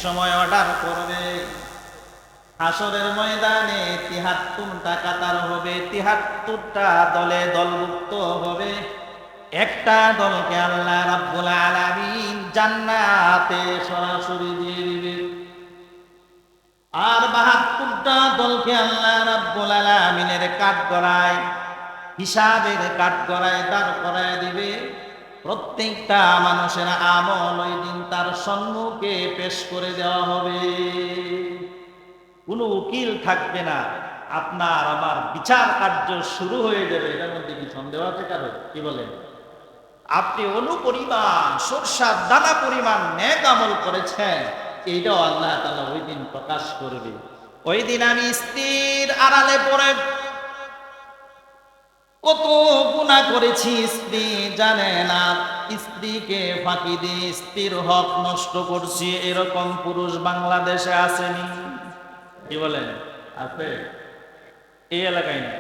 সময় অর্ডার করবে, হাসরের ময়দানে ৭৩টা কাতার হবে, ৭৩টা দলে দলভুক্ত হবে। একটা দলকে আল্লাহ রাব্বুল আলামিন জান্নাতে সরাসরি দিয়ে দিবে, আর ৭২টা দলকে আল্লাহ রাব্বুল আলামিনের কাঠগড়ায়, হিসাবের কাঠগড়ায় দাঁড় করায় দিবে। প্রত্যেকটা মানুষের আমল ওই দিন তার সম্মুখে পেশ করে দেওয়া হবে। কোনো উকিল থাকবে না, আপনার আমার বিচার কার্য শুরু হয়ে যাবে। এটার মধ্যে কি সন্দেহ আছে কারো? কি বলেন? আপনি অনুপরিমাণ সরষার দানা পরিমাণ নেক আমল করেছেন, এইটাও আল্লাহ তাআলা ওই দিন প্রকাশ করবে। ওই দিন আমি স্ত্রীর আড়ালে পড়ে কত গুনাহ করেছি, স্ত্রী জানে না। স্ত্রীকে ফাঁকি দিয়ে স্ত্রীর হক নষ্ট করছি, এরকম পুরুষ বাংলাদেশে আসেনি। কি বলেন? আছে? এই এলাকায় না।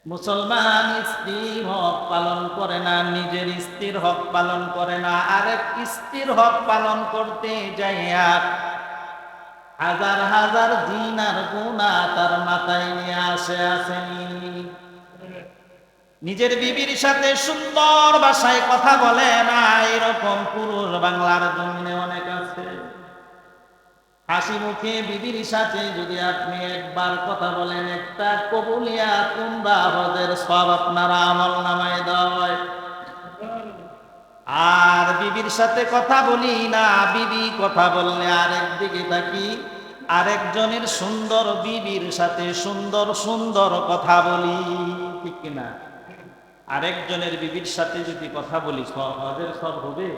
মুসলমান স্ত্রীর হক পালন করে না, নিজের স্ত্রীর হক পালন করে না, আরেক স্ত্রীর হক পালন করতে যাইয়া হাজার হাজার দিন আর গুনাহ তার মাথায় নিয়ে আসেনি। নিজের বিবির সাথে সুন্দর ভাষায় কথা বলে না, এরকম পুরুষ বাংলার জমিনে অনেক আছে। হাসি মুখে বিবির সাথে যদি আপনি একবার কথা বলেন, একটা কবুলিয়াত উমরা হজের সওয়াব আপনার আমলনামায় দেওয়া হয়। আর বিবির সাথে কথা বলি না, বিবি কথা বললে আরেক দিকে থাকি, আরেকজনের সুন্দর বিবির সাথে সুন্দর সুন্দর কথা বলি, ঠিক কিনা? আরেকজনের বিবির সাথে যদি কথা বলি, হজের সব হবে।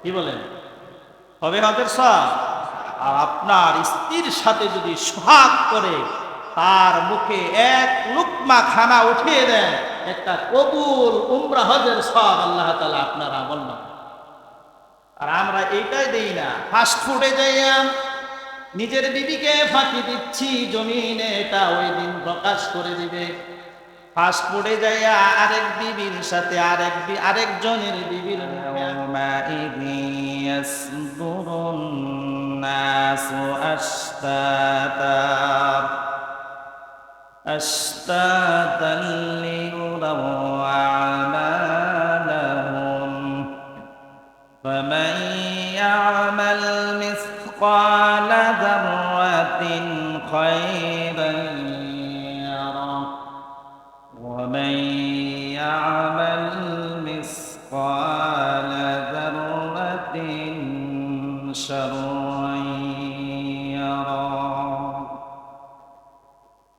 কি বলেন? হবে হজের সব। আর আপনার স্ত্রীর সাথে যদি সোহাগ করে তার মুখে এক লুকমা খানা উঠিয়ে দেন, একটা কবুল উমরা হজের সব আল্লাহ তাআলা আপনার আমল না। আর আমরা এইটাই দেই না, ফাস্ট ফুডে যাইয়া নিজের বিবিকে ফাঁকি দিচ্ছি জমিনে, এটা ওই দিন প্রকাশ করে দিবে। ফাস্ট ফুডে যাইয়া আরেক বিবির সাথে আরেকজনের বিবির أشتاتا ليروا أعمالهم فمن يعمل مثقال ذرة خيرا يره ومن يعمل مثقال ذرة شرا يره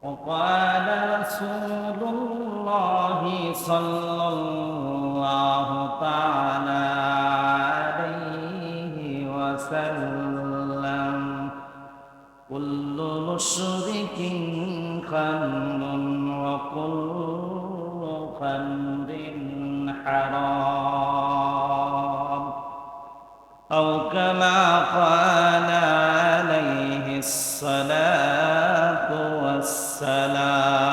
وقال رسول الله صلى الله تعالى عليه وسلم كل مشرك خمر وكل خمر حرام أو كما قال عليه الصلاة والسلام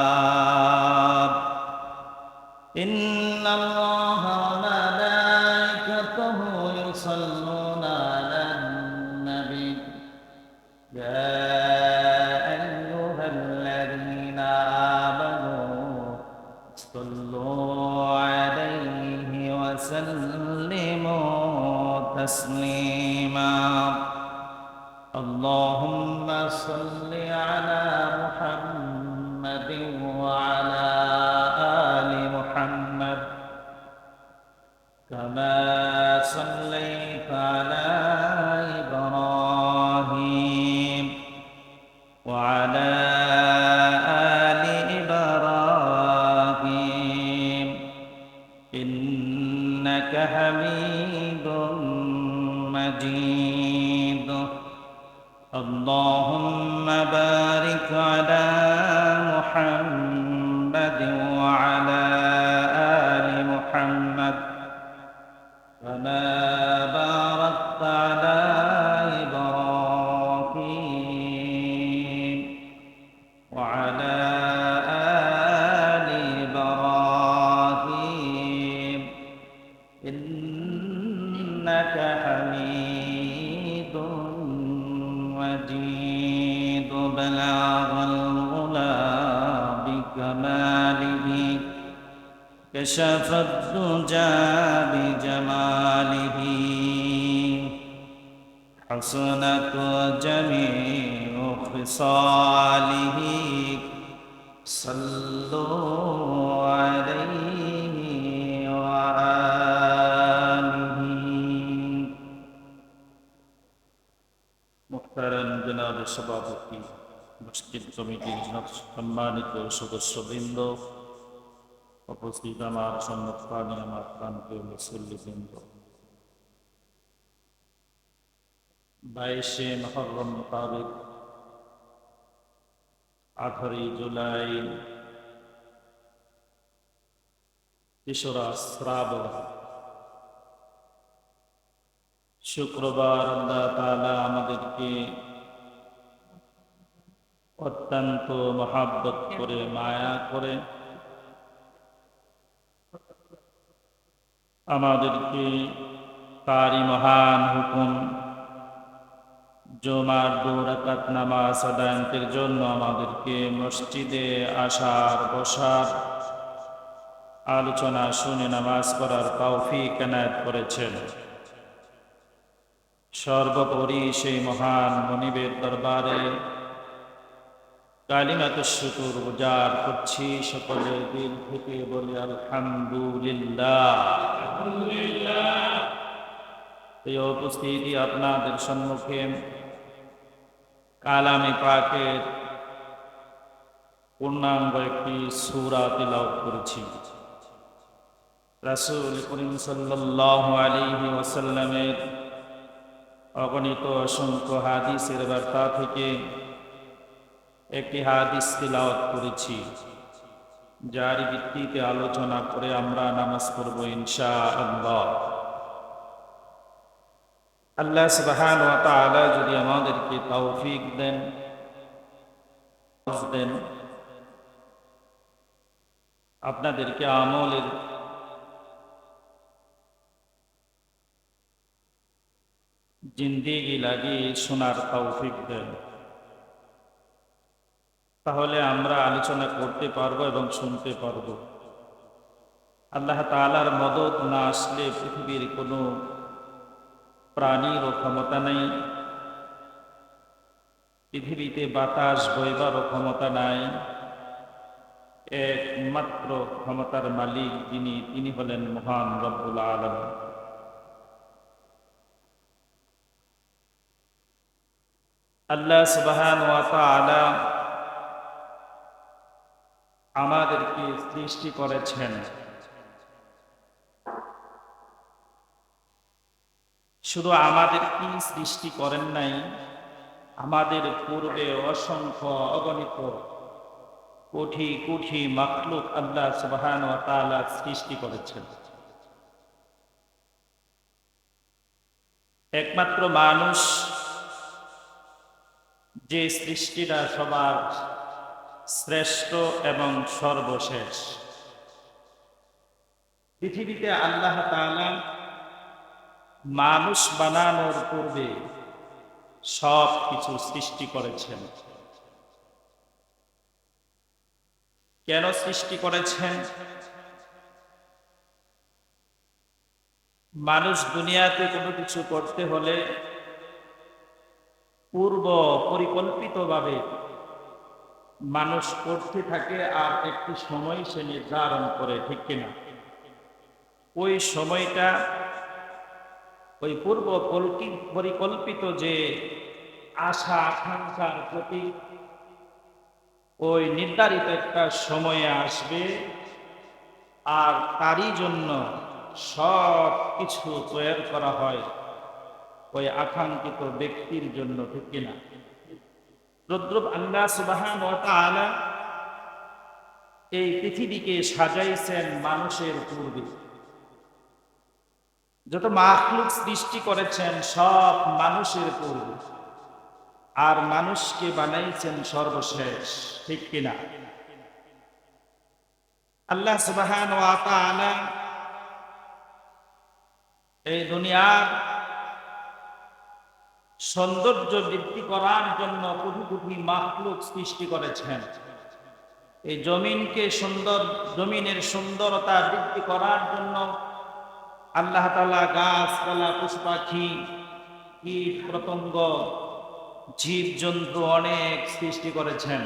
إن الله وملائكته يصلون على النبي يا أيها الذين آمنوا صلوا عليه وسلموا تسليما اللهم صل على محمد وعلى آل محمد كما صليت على إبراهيم وعلى آل إبراهيم إنك حميد مجيد اللهم بارك على محمد وعلى آل محمد كما باركت على إبراهيم وعلى آل إبراهيم إنك حميد كشف الدجى بجماله حسنت جميع خصاله صلوا عليه وآله মুহতারাম জনাব সভাপতি, মসজিদ কমিটির সম্মানিত সদস্যবৃন্দ, উপস্থিত আমার সম্মুখপানে আমার প্রান্তীয় মুসল্লিবৃন্দ, 22শে মুহররম মোতাবেক 18 জুলাই তেসরা শ্রাবণ শুক্রবার আল্লাহ তাআলা আমাদেরকে অত্যন্ত মহাব্বত করে মায়া করে আমাদেরকে তারই মহান হুকুম জুমার 2 রাকাত নামাজ আদায়ের জন্য আমাদেরকে মসজিদে আসার, বসার, আলোচনা শুনে নামাজ পড়ার তৌফিক এনায়েত করেছেন। সর্বোপরি সেই মহান মনিবের দরবারে কালিমাতুশ শুকর গুজার করছি, সকলে দিল থেকে বলি আলহামদুলিল্লাহ। এই উপস্থিতি আপনাদের সম্মুখে কালামে পাকের পূর্ণাঙ্গ একটি সূরা তিলাওয়াত করেছি। রাসূল করিম সাল্লাল্লাহু আলাইহি ওয়াসাল্লামের অগণিত অসংখ্য হাদিসের বার্তা থেকে একটি হাদিস তিলাওয়াত করেছি, যার ভিত্তিতে আলোচনা করে আমরা নামাজ পড়ব ইনশাআল্লাহ। আল্লাহ সুবহানাহু ওয়া তাআলা যদি আমাদেরকে তৌফিক দেন, আপনাদেরকে আমলের জিন্দেগি লাগিয়ে শোনার তৌফিক দেন, তাহলে আমরা আলোচনা করতে পারবো এবং শুনতে পারবো। আল্লাহ তাআলার মদদ না আসলে পৃথিবীর কোনো প্রাণীরও ক্ষমতা নেই, পৃথিবীতে বাতাস বইবারও ক্ষমতা নাই। একমাত্র ক্ষমতার মালিক তিনি হলেন মহান রব্বুল আলামিন। আল্লাহ সুবহানাহু ওয়া তাআলা আমাদেরকে সৃষ্টি করেছেন, শুধু আমাদেরকে সৃষ্টি করেন নাই, আমাদের পূর্বে অসংখ্য অগণিত কোটি কোটি মাখলুক আল্লাহ সুবহানাহু ওয়া তাআলা সৃষ্টি করেছেন। একমাত্র মানুষ যে সৃষ্টিটা সবার শ্রেষ্ঠ এবং সর্বশেষ। পৃথিবীতে আল্লাহ তাআলা মানুষ বানানোর পূর্বে সব কিছু সৃষ্টি করেছেন। কেন সৃষ্টি করেছেন? মানুষ দুনিয়াতে কোনো কিছু করতে হলে পূর্ব পরিকল্পিতভাবে মানুষ করতে থাকে, আর একটি সময় সে নির্ধারণ করে, ঠিক কিনা? ওই সময়টা, ওই পূর্ব পরিকল্পিত যে আশা আকাঙ্ক্ষার প্রতি ওই নির্ধারিত একটা সময়ে আসবে, আর তারই জন্য সব কিছু তৈরি করা হয় ওই আকাঙ্ক্ষিত ব্যক্তির জন্য, ঠিক কিনা? রুদ্রব আল্লাহ সুবহানাহু ওয়া তাআলা এই পৃথিবীকে সাজাইছেন মানুষের পূর্বে। যত মাখলুক সৃষ্টি করেছেন সব মানুষের পূর্বে, আর মানুষকে বানাইছেন সর্বশেষ, ঠিক কিনা? আল্লাহ সুবহানাহু ওয়া তাআলা এই দুনিয়ার সৌন্দর্য বৃদ্ধি করার জন্য কোটি কোটি মাখলুক সৃষ্টি করেছেন। এই জমিনের সুন্দরতা বৃদ্ধি করার জন্য আল্লাহ তাআলা গাছপালা, পশু পাখি, কীট পতঙ্গ, জীব জন্তু অনেক সৃষ্টি করেছেন।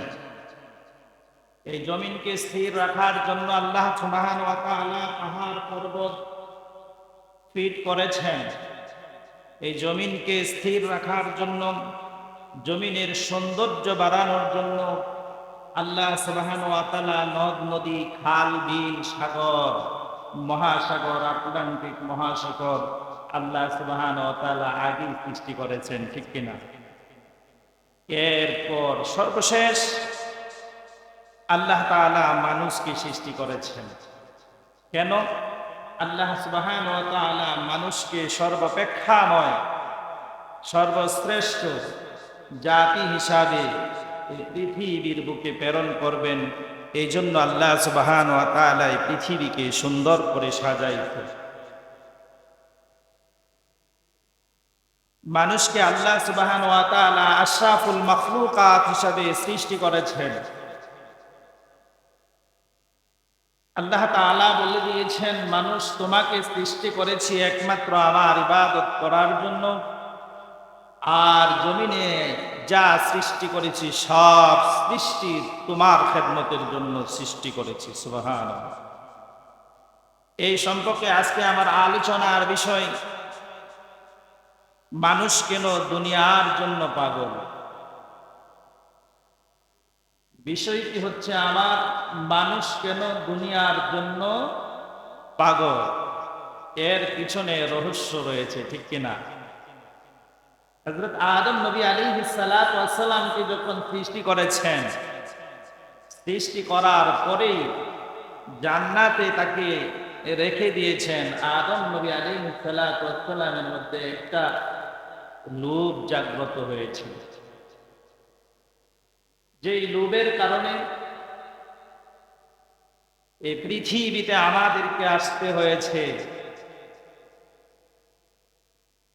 এই জমিনকে স্থির রাখার জন্য আল্লাহ সুবহানাহু ওয়া তাআলা পাহাড় পর্বত ফিট করেছেন। এই জমিনকে স্থির রাখার জন্য, জমিনের সৌন্দর্য বাড়ানোর জন্য আল্লাহ সুবহানাহু ওয়া তাআলা নদ নদী, খাল বিল, সাগর, মহাসাগর, আটলান্টিক মহাসাগর আল্লাহ সুবহানাহু ওয়া তাআলা আগে সৃষ্টি করেছেন, ঠিক কিনা? এরপর সর্বশেষ আল্লাহ তাআলা মানুষকে সৃষ্টি করেছেন। কেন? আল্লাহ সুবহানাহু ওয়া তাআলা মানুষকে সর্বাপেক্ষাময়, সর্বশ্রেষ্ঠ জাতি হিসাবে এই পৃথিবীর বুকে প্রেরণ করবেন। এই জন্য আল্লাহ সুবহানাহু ওয়া তাআলা এই পৃথিবীকে সুন্দর করে সাজাইছেন। মানুষকে আল্লাহ সুবহানাহু ওয়া তাআলা আশরাফুল মাখলুকাত হিসাবে সৃষ্টি করেছেন। আল্লাহ তাআলা বলে দিয়েছেন, মানুষ তোমাকে সৃষ্টি করেছি একমাত্র আমার ইবাদত করার জন্য, আর জমিনে যা সৃষ্টি করেছি সব সৃষ্টি তোমার খেদমতের জন্য সৃষ্টি করেছি। সুবহানাল্লাহ। এই সম্পর্কে আজকে আমার আলোচনার বিষয়, মানুষ কেন দুনিয়ার জন্য পাগল। বিষয়টি হচ্ছে আমার, মানুষ কেন দুনিয়ার জন্য পাগল, এর পিছনে রহস্য রয়েছে, ঠিক কিনা? হযরত আদম নবী আলাইহিস সালাতু ওয়াস সালামকে যখন সৃষ্টি করেছেন, সৃষ্টি করার পরেই জান্নাতে তাকে রেখে দিয়েছেন। আদম নবী আলাইহিস সালাতু ওয়াস সালামের মধ্যে একটা লোভ জাগ্রত হয়েছিল, যেই লোভের কারণে এই পৃথিবীতে আমাদেরকে আসতে হয়েছে।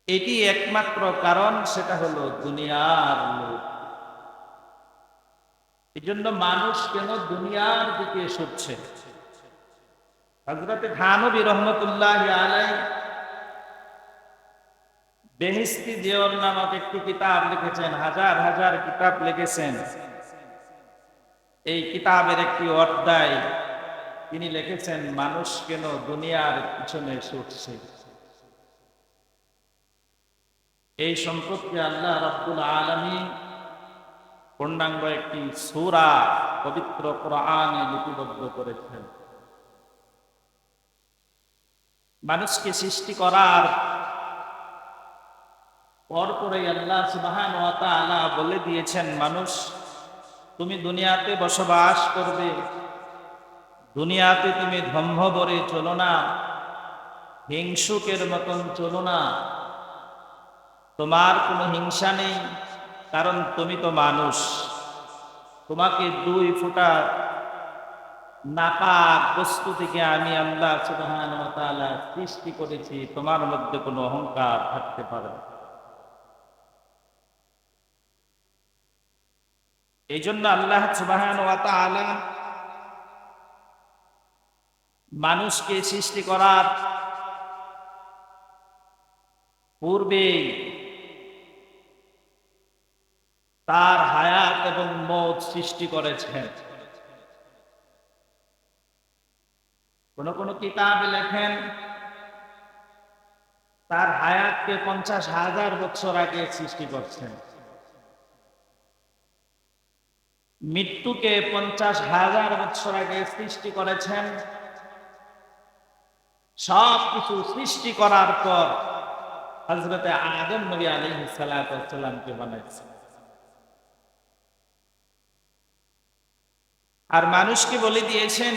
এটি একমাত্র কারণ, সেটা হলো দুনিয়ার লোভ। এই জন্য মানুষ কেন দুনিয়ার দিকে ছুটছে। হযরত থানবী রহমতুল্লাহি আলাইহি বেহেশতি জিওর নামক একটি কিতাব লিখেছেন, হাজার হাজার কিতাব লিখেছেন। এই কিতাবের একটি অধ্যায় তিনি লিখেছেন, মানুষ কেন দুনিয়ার পিছনে ছুটছে। এই সম্পর্কে আল্লাহ রাব্বুল আলামিন পূর্ণাঙ্গ একটি সূরা পবিত্র কোরআনে লিপিবদ্ধ করেছেন। মানুষকে সৃষ্টি করার পরপরই আল্লাহ সুবহানাহু ওয়া তাআলা বলে দিয়েছেন, মানুষ তুমি দুনিয়াতে বসবাস করবে, দুনিয়াতে তুমি ধম্মভরে চলো না, হিংসুকের মতন চলো না। তোমার কোনো হিংসা নেই, কারণ তুমি তো মানুষ। তোমাকে 2 ফোঁটা নাপাক বস্তু থেকে আমি আল্লাহ সুবহানাহু ওয়া তাআলা সৃষ্টি করেছি, তোমার মধ্যে কোনো অহংকার থাকতে পারে না। এই জন্য আল্লাহ সুবহানাহু ওয়া তাআলা মানুষকে সৃষ্টি করার পূর্বে তার হায়াত এবং মওত সৃষ্টি করেছেন। কোন কোন কিতাবে লেখেন, তার হায়াতকে 50,000 বছর আগে সৃষ্টি করছেন, মৃত্যুকে 50,000 বছর আগে সৃষ্টি করেছেন। সব কিছু সৃষ্টি করার পর হযরতে আদম নবী আলাইহিস সালাতু ওয়াস সালামকে বানাইছেন। আর মানুষকে বলে দিয়েছেন,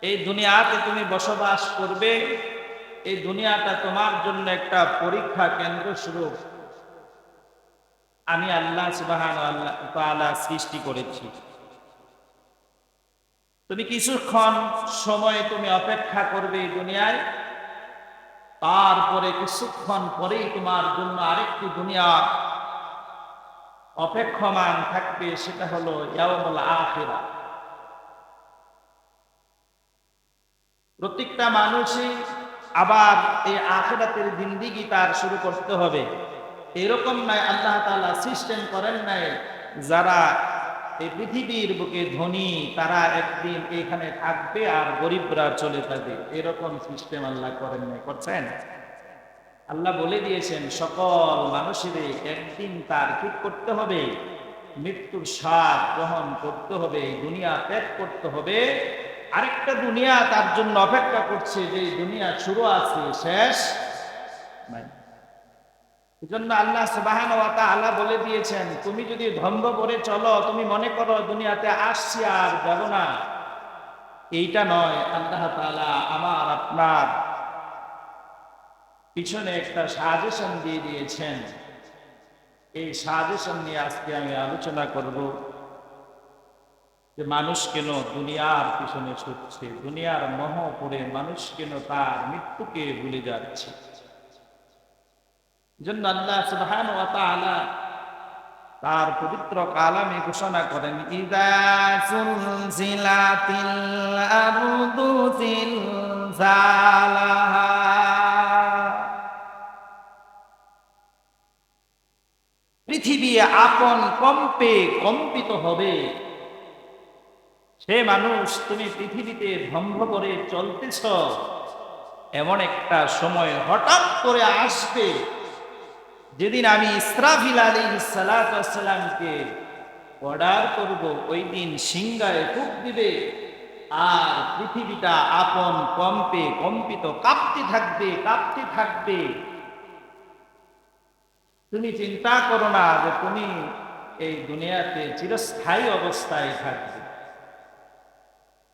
এই দুনিয়াতে তুমি বসবাস করবে, এই দুনিয়াটা তোমার জন্য একটা পরীক্ষা কেন্দ্র স্বরূপ আমি আল্লাহ সুবহানাহু ওয়া তাআলা সৃষ্টি করেছি। তুমি কিছুক্ষণ সময় তুমি অপেক্ষা করবে এই দুনিয়ায়, তারপরে কিছুক্ষণ পরেই তোমার জন্য আরেকটি দুনিয়া অপেক্ষমান থাকবে, সেটা হলো ইয়াউমুল আখিরা। প্রত্যেকটা মানুষই আবার এই আখিরাতের জিন্দেগি তার শুরু করতে হবে। এরকম নাই আল্লাহ তাআলা সিস্টেম করেন নাই যারা এই পৃথিবীর বুকে ধনী তারা একদিন এখানে থাকবে আর গরিবরা চলে যাবে, এরকম সিস্টেম আল্লাহ করেন নাই। করছেন? আল্লাহ বলে দিয়েছেন সকল মানুষেরই একদিন তার ঠিক করতে হবে, মৃত্যুর স্বাদ গ্রহণ করতে হবে, দুনিয়া ত্যাগ করতে হবে। আরেকটা দুনিয়া তার জন্য অপেক্ষা করছে, যে দুনিয়া শুরু আছে, শেষ নাই। এজন্য আল্লাহ সুবহানাহু ওয়া তাআলা বলে দিয়েছেন, তুমি যদি ধম্ব করে চলো, তুমি মনে করো দুনিয়াতে আসছি আর যাব না, এইটা নয়। আল্লাহ তাআলা আমার আপনার পিছনে একটা সাজেশন দিয়ে দিয়েছেন। এই সাজেশন নিয়ে আজকে আমি আলোচনা করব যে মানুষ কেন দুনিয়ার পিছনে ছুটছে, দুনিয়ার মোহ পড়ে মানুষ কেন তার মৃত্যুকে ভুলে যাচ্ছে। জন্য আল্লাহ সুবহানাহু ওয়া তাআলা তার পবিত্র কালামে ঘোষণা করেন, ইযা সুলজিলাতিল আরদু জিলজালাহা, পৃথিবী আপন কম্পে কম্পিত হবে। সে মানুষ, তুমি পৃথিবীতে ধ্বংস করে চলতেছ, এমন একটা সময় হঠাৎ করে আসবে যেদিন আমি ইসরাফিল আলাইহিস সালাতু ওয়াস সালামকে অর্ডার করব, ওই দিন সিংহায় ফুঁক দিবে আর পৃথিবীটা আপন কম্পে কম্পিত কাঁপতে থাকবে, কাঁপতে থাকবে। তুমি চিন্তা করো না যে তুমি এই দুনিয়াতে চিরস্থায়ী অবস্থায় থাকবে।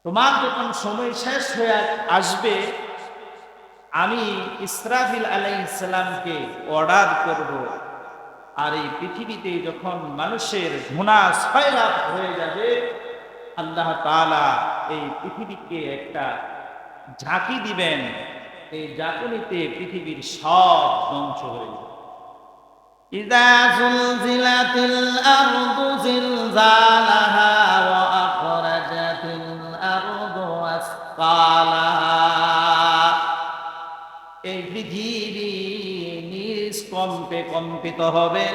তোমার যখন সময় শেষ হয়ে আসবে, আমি ইসরাফিল আলাইহিস সালামকে অর্ডার করব, আর এই পৃথিবীতে যখন মানুষের ঘুণা সয়লাভ হয়ে যাবে, আল্লাহ তাআলা এই পৃথিবীকে একটা ঝাঁকি দিবেন। এই ঝাঁকুনিতে পৃথিবীর সব ধ্বংস হয়ে যাবে। ইযা যুলজিলাতিল আরদু জিলজালাহা ওয়া আখরাজাতিল আরদু আসকালাহা, এই পৃথিবী নিষ্কম্পে কম্পিত হবে।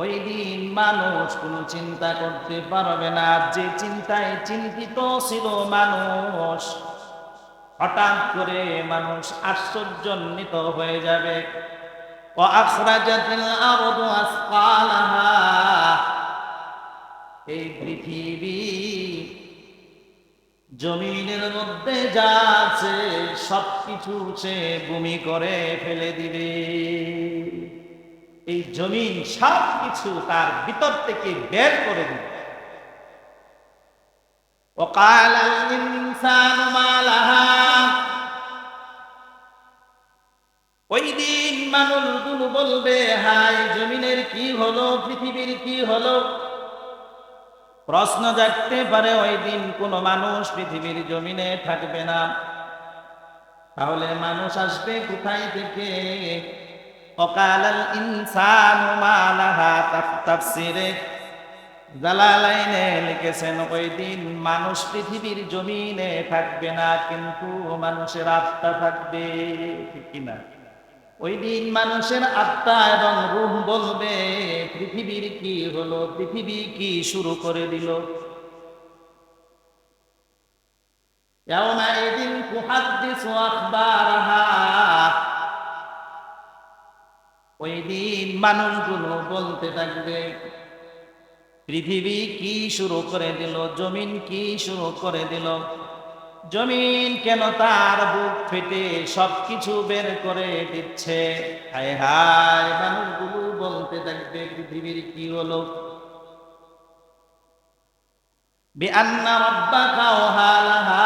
ওই দিন মানুষ কোনো চিন্তা করতে পারবে না। যে চিন্তায় চিন্তিত ছিল মানুষ, হঠাৎ করে মানুষ আশ্চর্যান্বিত হয়ে যাবে। ওয়া আখরাজাতিল আরদু আসকালাহা, এই পৃথিবী জমিনের মধ্যে যা আছে সবকিছু সে ভূমি করে ফেলে দিবে। এই জমিন সবকিছু তার ভিতর থেকে বের করে দিবে। ওয়াকালাল ইনসানু মা লাহা, ওই দিন মানুষগুলো বলবে, হায় জমিনের কি হলো, পৃথিবীর কি হলো। প্রশ্ন জাগতে পারে, ওই দিন কোনো মানুষ পৃথিবীর জমিনে থাকবে না। তাহলে মানুষ আসবে কোথায় থেকে? ওয়াকালাল ইনসানু মা লাহা, তাফসীরে জালালাইনে লিখেছেন, ওই দিন মানুষ পৃথিবীর জমিনে থাকবে না, কিন্তু মানুষের আত্মা থাকবে। ঠিক কিনা? ওই দিন মানুষের আত্মা এবং রূহ বলবে, পৃথিবীর কি হলো, পৃথিবী কি শুরু করে দিল। ইয়াউমাইযিন তুহাদ্দিসু আখবারাহা, ওই দিন মানুষগুলো বলতে থাকবে, পৃথিবী কি শুরু করে দিল, জমিন কি শুরু করে দিল। জমিন কেন তার বুক ফেটে সবকিছু বের করে দিচ্ছে। হায় হায়, মানুষগুলো বলতে থাকবে, পৃথিবীর কি হলো। বিআন্না রাব্বাকা ওয়াহালাহা,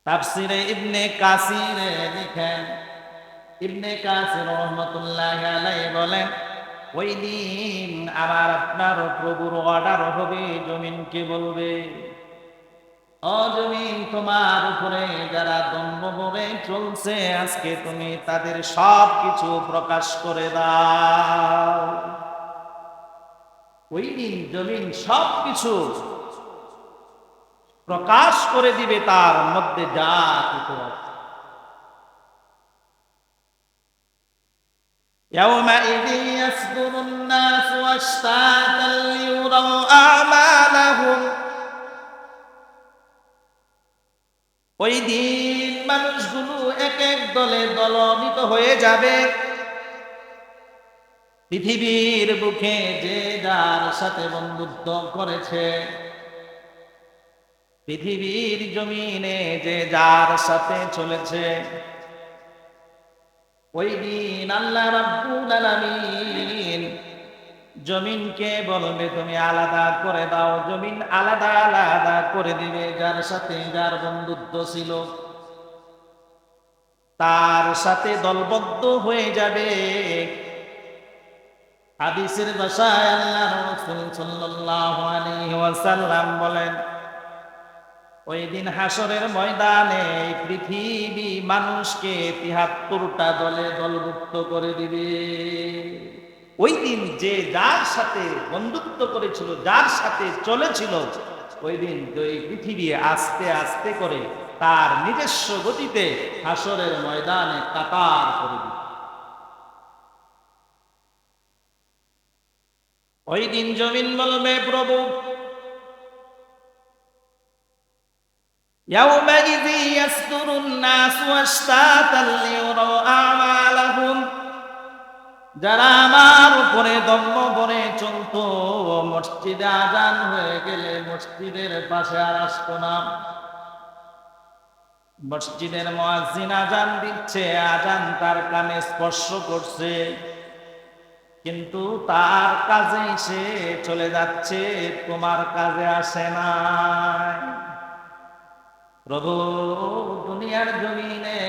তাফসীরে ইবনে কাসির লিখেন, ইবনে কাসির রাহমাতুল্লাহি আলাইহি বলেন, ওই দিন আমার আপনার প্রভুর অর্ডার হবে, জমিনকে বলবে, ও জমিন, তোমার উপরে যারা দম্ভ করে চলছে, আজকে তুমি তাদের সব কিছু প্রকাশ করে দাও। ওই দিন জমিন সব কিছু প্রকাশ করে দিবে, তার মধ্যে যা কিছু আছে। يومئذ يصدر الناس أشتاتا ليروا أعمالهم। ওই দিন মানুষগুলো এক এক দলে দলমিত হয়ে যাবে। পৃথিবীর বুকে যে যার সাথে বন্ধুত্ব করেছে, পৃথিবীর জমিনে যে যার সাথে চলেছে, ওই দিন আল্লাহ রাব্বুল আলামিন জমিনকে বলবে তুমি আলাদা করে দাও। জমিন আলাদা আলাদা করে দিবে, যার সাথে যার বন্ধুত্ব ছিল তার সাথে দলবদ্ধ হয়ে যাবে। হাদিসের ভাষায় আল্লাহর রাসূল সাল্লাল্লাহু আলাইহি ওয়াসাল্লাম বলেন, ওই দিন হাসরের ময়দানে পৃথিবী মানুষকে ৭৩টা দলে দলভুক্ত করে দিবে। ওই দিন যে যার সাথে বন্ধুত্ব করেছিল, যার সাথে চলেছিল, ওই দিন ওই পৃথিবী আস্তে আস্তে করে তার নিজস্ব গতিতে হাসরের ময়দানে কাতার করে দিবে। ওই দিন জমিন বলবে, প্রভু يومئذ يصدر الناس أشتاتا ليروا أعمالهم। যারা আমার উপরে দম্ভ করে চলতো, মসজিদে আজান হয়ে গেলে মসজিদের পাশে আর আসতো না। মসজিদের মুয়াজ্জিন আজান দিচ্ছে, আজান তার কানে স্পর্শ করছে, কিন্তু তার কাজে সে চলে যাচ্ছে, তোমার কাজে আসে না। প্রভু, দুনিয়ার জমিনে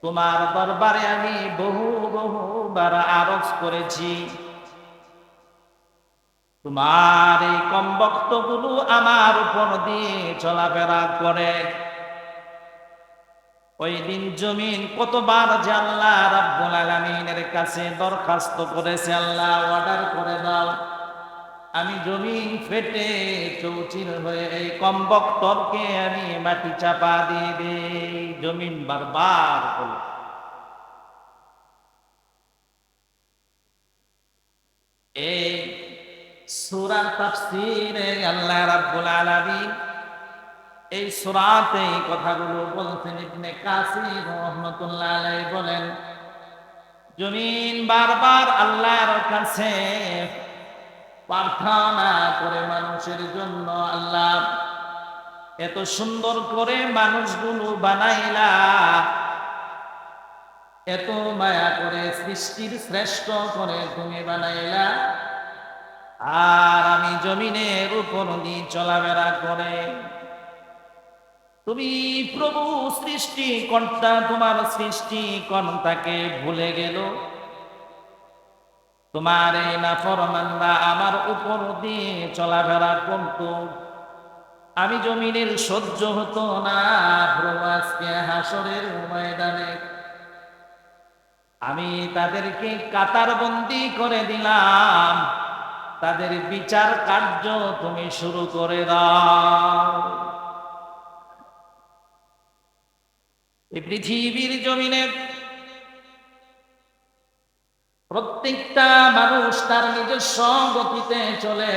তোমার দরবারে আমি বহুবার আরজ করেছি, তোমার এই কমবক্তগুলো আমার উপর দিয়ে চলাফেরা করে। ওই দিন জমিন কতবার যে আল্লাহ রাব্বুল আলামিনের কাছে দরখাস্ত করেছে, আল্লাহ অর্ডার করে দাও, আমি জমিন ফেটে চৌচির হয়ে এই কমবক্তকে আমি মাটি চাপা দিয়ে দেই। জমিন বারবার বলে। এই সূরার তাফসীরে আল্লাহ রাব্বুল আলামিন এই সূরাতে এই কথাগুলো বলছেন। ইবনে কাসির রাহমাতুল্লাহ আলাইহি বলেন, জমিন বারবার আল্লাহর কাছে প্রার্থনা করে মানুষের জন্য, আল্লাহ এত সুন্দর করে মানুষগুলো বানাইলা, এত মায়া করে সৃষ্টির শ্রেষ্ঠ করে তুমি বানাইলা, আর আমি জমিনের উপর দিয়ে চলাফেরা করে, তুমি প্রভু সৃষ্টিকর্তা তোমার সৃষ্টিকর্তাকে ভুলে গেল। তোমার এই নাফরমানরা আমার উপর দিয়ে চলাফেরা করত, আমি জমিনের সহ্য হতো না। প্রভু আজকে হাসরের ময়দানে আমি তাদেরকে কাতারবন্দি করে দিলাম, তাদের বিচার কার্য তুমি শুরু করে দাও। এই পৃথিবীর জমিনে প্রত্যেকটা মানুষ তার নিজস্ব গতিতে চলে,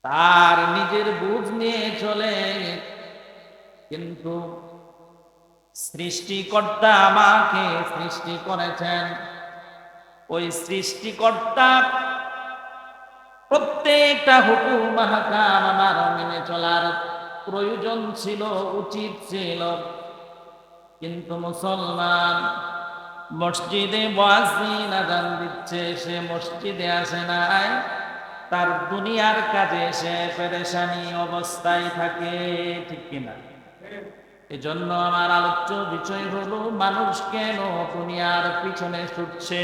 তার নিজের বুঝ নিয়ে চলে, কিন্তু সৃষ্টিকর্তা আমাকে সৃষ্টি করেছেন, ওই সৃষ্টিকর্তা প্রত্যেকটা হুকুম আহকাম আমার মেনে চলার প্রয়োজন ছিল, উচিত ছিল। কিন্তু মুসলমান মসজিদে মুয়াজ্জিন আযান দিচ্ছে, সে মসজিদে আসে নাই, তার দুনিয়ার কাজে সে পেরেশানি অবস্থায় থাকে, ঠিক কিনা? এজন্য আমার আলোচ্য বিষয় হলো, মানুষ কেন দুনিয়ার পিছনে ছুটছে?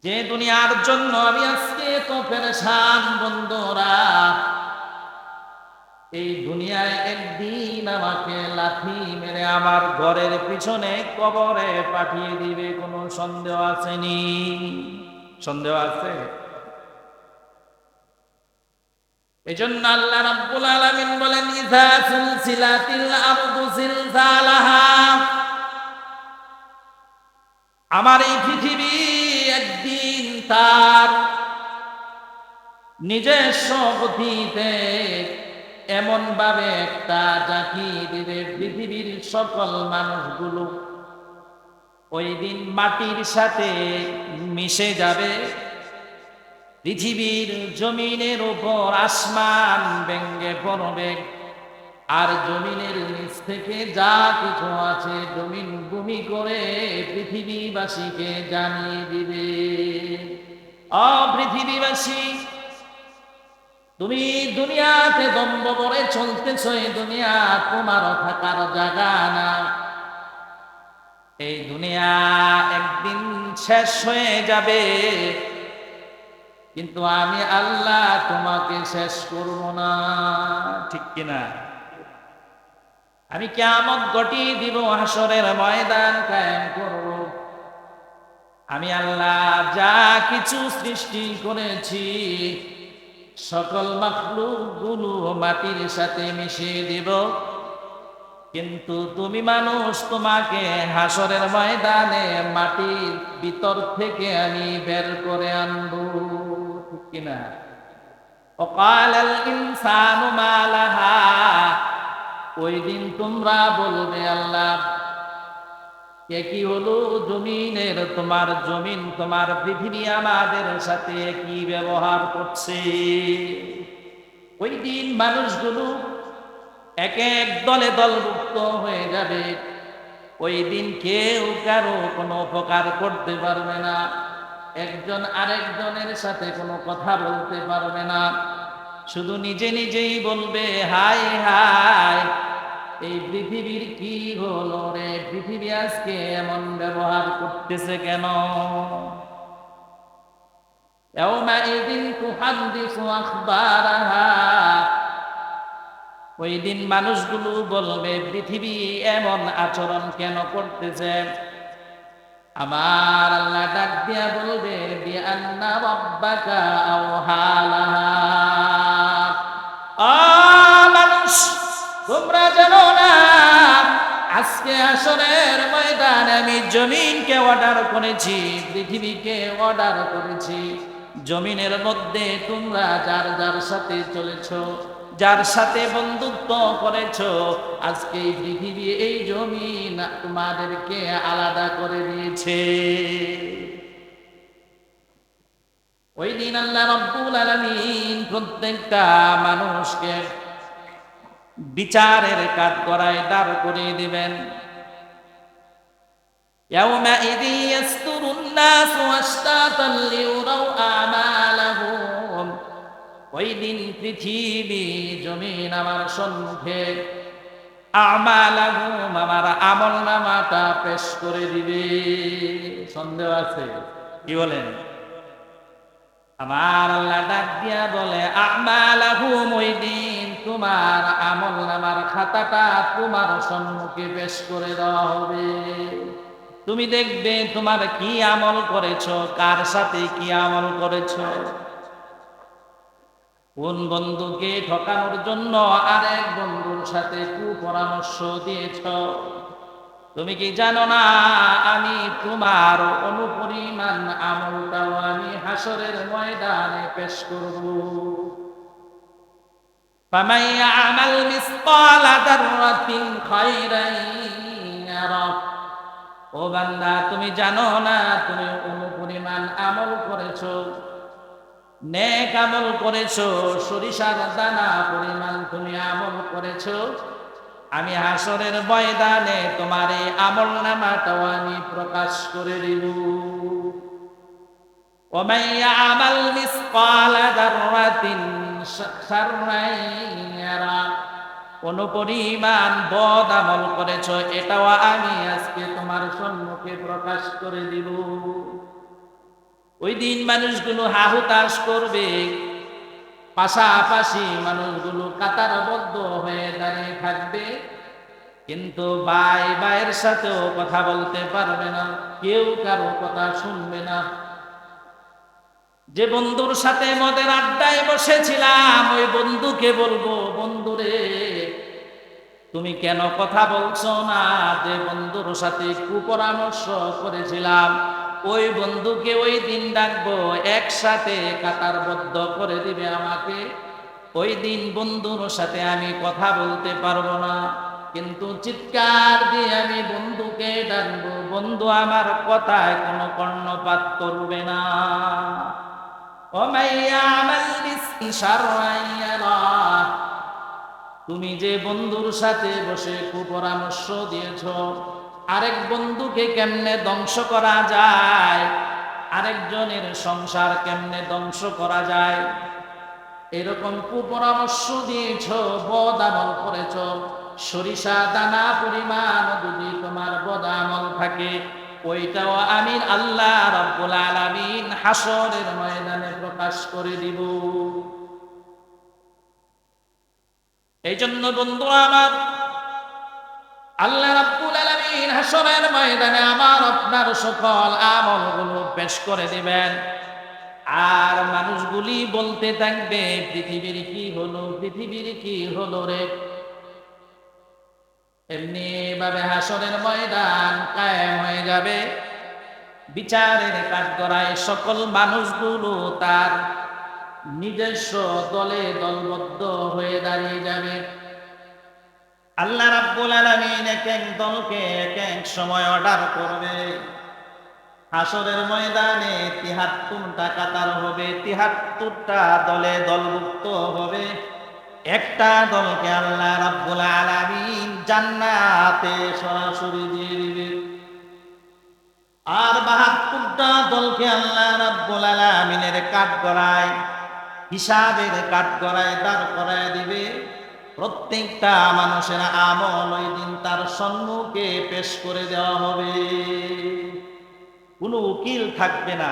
যে দুনিয়ার জন্য আমি আজকে তো পেরেশান বন্ধুরা, এই দুনিয়ায় একদিন আমাকে লাথি মেরে আমার ঘরের পিছনে কবরে পাঠিয়ে দিবে, কোনো সন্দেহ আসেনি? সন্দেহ আছে? এজন্য আল্লাহ রাব্বুল আলামিন বলেন, ইযা সুলসিলাতিল আরদু জিলজালাহা, আমার এই পৃথিবী একদিন তার নিজস্ব গতিতে এমন ভাবে একটা ঝাঁকি দিবে, পৃথিবীর সকল মানুষগুলো ওই দিন মাটির সাথে মিশে যাবে। পৃথিবীর জমিনের উপর আসমান ভেঙে পড়বে, আর জমিনের নিচ থেকে যা কিছু আছে জমিন ভূমি করে পৃথিবীবাসীকে জানিয়ে দিবে, ও পৃথিবীবাসী, তুমি দুনিয়াতে দম্ভ করে চলতেছ, এই দুনিয়া তোমার থাকার জায়গা না। এই দুনিয়া একদিন শেষ হয়ে যাবে, কিন্তু আমি আল্লাহ তোমাকে শেষ করব না। ঠিক কিনা? আমি কিয়ামত ঘটিয়ে দিব, হাসরের ময়দান কায়েম করব। আমি আল্লাহ যা কিছু সৃষ্টি করেছি সকল মাখলুকগুলো মাটির সাথে মিশিয়ে দিব, কিন্তু তুমি মানুষ, তোমাকে হাসরের ময়দানে মাটির ভিতর থেকে আমি বের করে আনবো। ঠিক কিনা? وقال الإنسان ما لها, ওই দিন তোমরা বলবে, আল্লাহ কে কি হলো জমিনের, তোমার জমিন, তোমার পৃথিবী আমাদের সাথে কি ব্যবহার করছে। ওই দিন মানুষগুলো এক এক দলে দলভুক্ত হয়ে যাবে। ওই দিন কেউ কারো কোনো উপকার করতে পারবে না, একজন আরেকজনের সাথে কোনো কথা বলতে পারবে না, শুধু নিজে নিজেই বলবে, হায় হায়, এই পৃথিবীর কি হলো রে, পৃথিবী আজকে এমন ব্যবহার করতেছে কেন। ইয়াউমাইযিন তুহাদ্দিসু আখবারাহা, ওই দিন মানুষগুলো বলবে, পৃথিবী এমন আচরণ কেন করতেছে। আমার আল্লাহ ডাক দিয়া বলবে, বিআন্না রাব্বাকা আওহা লাহা, মানুষ তোমরা জানো না, আজকে হাসরের ময়দানে আমি জমিনকে অর্ডার করেছি, পৃথিবীকে অর্ডার করেছি। জমিনের মধ্যে তোমরা যার যার সাথে চলেছো, যার সাথে বন্ধুত্ব করেছো, আজকে এই পৃথিবী, এই জমিন তোমাদেরকে আলাদা করে দিয়েছে। ওই দিন আল্লাহ রাব্বুল আলামিন প্রত্যেকটা মানুষকে বিচারের কাঠগড়ায় দাঁড় করিয়ে দিবেন। ইয়াউমাইযিন ইয়াসতুরুন নাসু আশতাতান লিউরাউ আমালাহুম, ওই দিন পৃথিবী জমিন আমার সম্মুখে আমালাহুম, আমার আমলনামাটা পেশ করে দিবে। সন্দেহ আছে? কি বলেন? আমার আল্লাহ ডাক দিয়া বলে, আমালাহুম, ওই দিন তোমার আমলনামার খাতাটা তোমার সম্মুখে পেশ করে দেওয়া হবে। তুমি দেখবে তোমার কি আমল করেছো, কার সাথে কি আমল করেছো, কোন বন্ধুকে ঠকানোর জন্য আরেক বন্ধুর সাথে কুপরামর্শ দিয়েছ। তুমি কি জানো না, আমি তোমার অনুপরিমাণ আমলটাও আমি হাসরের ময়দানে পেশ করব। ফামান ইয়ামাল মিসকালা যাররাতিন খায়রান ইয়ারা, ও বান্দা তুমি জানো না, তুমি অনুপরিমাণ আমল করেছো, নেক আমল করেছো, সরিষার দানা পরিমাণ তুমি আমল করেছো, আমি হাসরের ময়দানে তোমার এই আমলনামাটাও আমি প্রকাশ করে দিব। ওমান ইয়ামাল মিসকালা যাররাতিন শাররান ইয়ারা, অনুপরিমাণ বদ আমল করেছো, এটাও আমি আজকে তোমার সম্মুখে প্রকাশ করে দিব। ওই দিন মানুষগুলো হাহুতাশ করবে, পাশাপাশি মানুষগুলো কাতারবদ্ধ হয়ে দাঁড়িয়ে থাকবে, কিন্তু ভাই ভাইয়ের সাথেও কথা বলতে পারবে না, কেউ কারো কথা শুনবে না। যে বন্ধুর সাথে মদের আড্ডায় বসেছিলাম, ওই বন্ধুকে বলবো, বন্ধুরে তুমি কেন কথা বলছো না? যে বন্ধুর সাথে কুপরামর্শ করেছিলাম, ওই বন্ধুকে ওই দিন ডাকবো, একসাথে কাতারবদ্ধ করে দিবে আমাকে। ওই দিন বন্ধুর সাথে আমি কথা বলতে পারবো না, কিন্তু চিৎকার দিয়ে আমি বন্ধুকে ডাকবো, বন্ধু আমার কথায় কোনো কর্ণপাত করবে না। তুমি যে বন্ধুর সাথে বসে কুপরামর্শ দিয়েছ, আরেক বন্ধুকে কেমনে ধ্বংস করা যায়, আরেকজনের সংসার কেমনে ধ্বংস করা যায়, এরকম কুপরামর্শ দিয়েছ, বদ আমল করেছ। সরিষা দানা পরিমাণ যদি তোমার বদ আমল থাকে, ওইটাও আমি আল্লাহ রাব্বুল আলামিন হাসরের ময়দানে প্রকাশ করে দিব। এই জন্য বন্ধু আমার, আল্লাহ রাব্বুল আলামিন হাসরের ময়দানে আমার আপনার সকল আমলগুলো পেশ করে দিবেন। আর মানুষগুলি বলতে থাকবে, পৃথিবীর কি হলো, পৃথিবীর কি হলো রে। এমনি ভাবে হাসরের ময়দান কায়েম হয়ে যাবে, বিচারের কাঠগড়ায় সকল মানুষগুলো তার নিজস্ব দলে দলবদ্ধ হয়ে দাঁড়িয়ে যাবে। আল্লাহ রাব্বুল আলামিন এক এক দলকে এক এক সময় অর্ডার করবে। হাসরের ময়দানে ৭৩টা কাতার হবে, ৭৩টা দলে দলভুক্ত হবে। একটা দলকে আল্লাহ রাব্বুল আলামিন জান্নাতে সরাসরি দিয়ে দিবে, আর ৭২টা দলকে আল্লাহ রাব্বুল আলামিনের কাঠগড়ায়, হিসাবের কাঠগড়ায় দাঁড় করায় দিবে। প্রত্যেকটা মানুষের আমল ওই দিন তার সম্মুখে পেশ করে দেওয়া হবে। কোনো উকিল থাকবে না,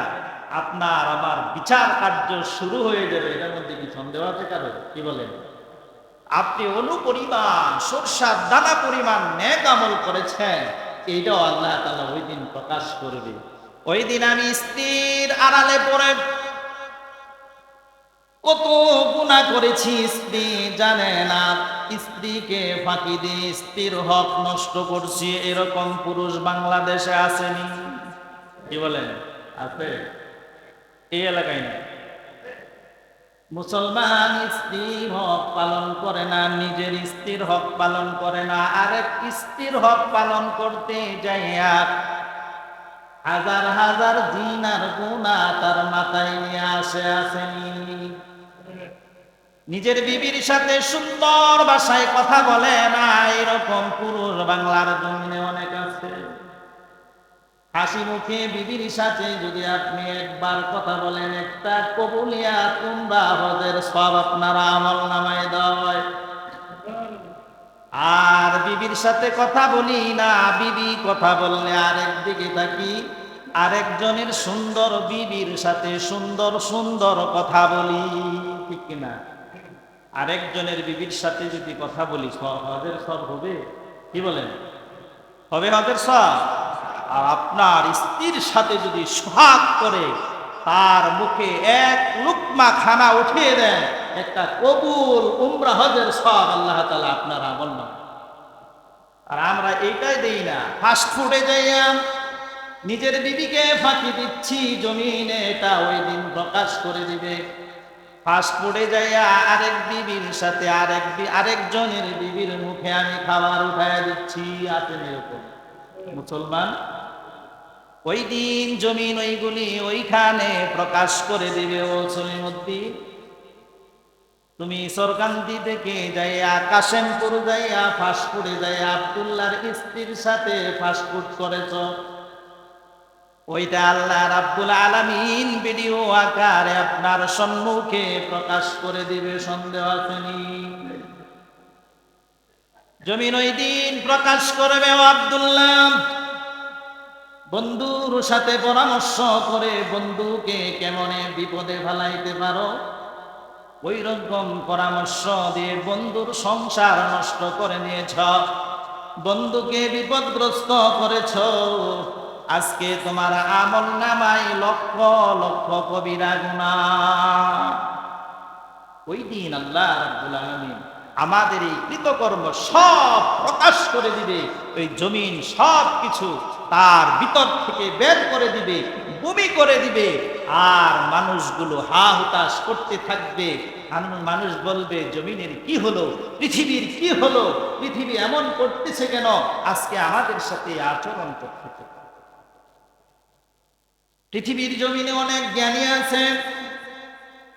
আপনার আমার বিচার কার্য শুরু হয়ে যাবে। এটার মধ্যে কি সন্দেহ আছে কারো? কি বলেন? আপনি অনুপরিমাণ সরষার দানা পরিমাণ নেক আমল করেছেন, এইটাও আল্লাহ তাআলা ওই দিন প্রকাশ করবে। ওই দিন আমি স্ত্রীর আড়ালে পড়ে কত গুনাহ করেছি, স্ত্রী জানে না। স্ত্রীকে ফাঁকি দিয়ে স্ত্রীর হক নষ্ট করছি, এরকম পুরুষ বাংলাদেশে আসেনি? কি বলেন? আছে? এই এলাকায় না। মুসলমান স্ত্রী হক পালন করে না, নিজের স্ত্রীর হক পালন করে না, আরেক স্ত্রীর হক পালন করতে যাইয়া হাজার হাজার জিন আর গুনাহ তার মাথায় নিয়ে আসেনি। নিজের বিবির সাথে সুন্দর ভাষায় কথা বলে না, এরকম পুরুষ বাংলার জমিনে অনেক আছে। হাসি মুখে বিবির সাথে যদি আপনি একবার কথা বলেন, একটা কবুলিয়া তোমরা হজের সব আপনার আমল নামায় দেওয়া হয়। আর বিবির সাথে কথা বলি না, বিবি কথা বললে আরেক দিকে থাকি, আরেকজনের সুন্দর বিবির সাথে সুন্দর সুন্দর কথা বলি, ঠিক কিনা? আরেকজনের বিবির সাথে যদি কথা বলি, হজের সব হবে? কি বলেন? হবে হজের সব? আর আপনার স্ত্রীর সাথে যদি সোহাগ করে তার মুখে এক লুকমা খানা উঠিয়ে দেন, একটা কবুল উমরা হজের সব আল্লাহ তাআলা আপনার আমল না। আর আমরা এইটাই দেই না, ফাস্ট ফুডে যাইয়া নিজের বিবিকে ফাঁকি দিচ্ছি জমিনে, এটা ওই দিন প্রকাশ করে দিবে। ফাস্ট ফুডে যাইয়া আরেক বিবির সাথে আরেকজনের বিবির মুখে আমি খাবার উঠাইয়া দিচ্ছি, আছেন এরকম মুসলমান? ওই দিন জমিন ওইগুলি ওইখানে প্রকাশ করে দিবে। ও সলিমুদ্দিন, তুমি সরকান্দি থেকে যাইয়া কাশেমপুর যাইয়া ফাস্টফুডে যাইয়া আব্দুল্লাহর স্ত্রীর সাথে ফাস্টফুড করেছ, ওইটা আল্লাহ রাব্বুল আলামিন ভিডিও আকারে আপনার সম্মুখে প্রকাশ করে দিবে, সন্দেহ আসেনি? জমিন ওই দিন প্রকাশ করবে, ও আব্দুল্লাহ বন্ধুর সাথে পরামর্শ করে বন্ধুকে কেমনে বিপদে ফেলাইতে পারো, ওই রকম পরামর্শ দিয়ে বন্ধুর সংসার নষ্ট করে নিয়েছ, বন্ধুকে বিপদগ্রস্ত করেছ। আজকে তোমার আমল নামাই লক্ষ লক্ষ কবিরা গুনাহ। ওই দিন আল্লাহ রাব্বুল আলামিন আমাদের এই কৃতকর্ম সব প্রকাশ করে দিবে। ওই জমিন সব কিছু তার ভিতর থেকে বের করে দিবে, ভূমি করে দিবে। আর মানুষগুলো হা হুতাশ করতে থাকবে। মানুষ বলবে জমিনের কি হলো, পৃথিবীর কি হলো, পৃথিবী এমন করতেছে কেন, আজকে আমাদের সাথে আচরণ করতে। পৃথিবীর জমিনে অনেক জ্ঞানী আছে।